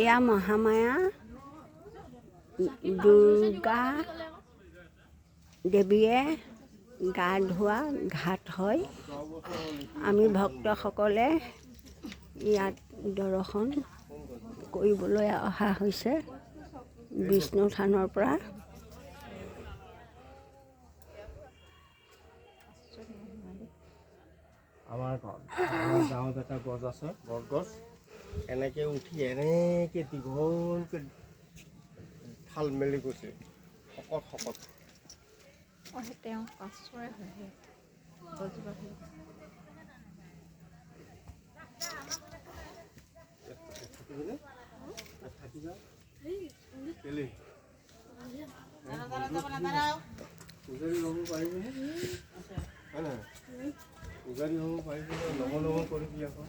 এয়া মহামায়া দুৰ্গা দেৱীয়ে গা ধোৱা ঘাট হয়। আমি ভক্তসকলে ইয়াত দৰ্শন কৰিবলৈ অহা হৈছে বিষ্ণু থানৰ পৰা। আমাৰ গাঁৱত এটা গছ আছে, বৰগছ। এনেকে উঠি এনেকে দীঘলকে ঠাল মেলি গৈছে, শকত শকত। তেওঁ কাছৰে হয় গছজোপা। উজাৰি হ'ব পাৰিব, নম নম কৰিবি আকৌ।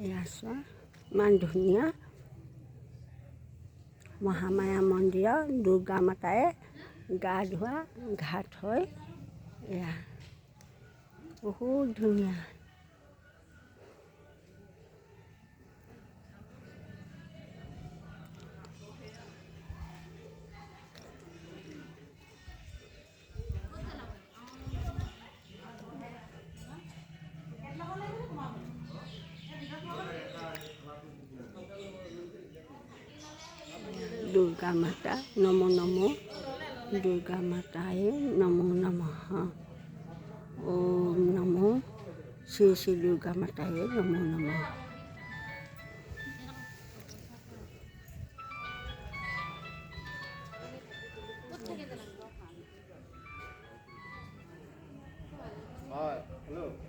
এয়া চোৱা ইমান ধুনীয়া মহামায়া মন্দিৰত দুৰ্গা মাতাই গা ধোৱা ঘাট হয়। এয়া বহুত ধুনীয়া। দুৰ্গা মাতা নমো নমো, দুৰ্গা মাতায়ে নমো নমঃ। ওম নমো শ্ৰী শ্ৰী দুৰ্গা মাতায়ে নমো নমঃ। হেল্ল'।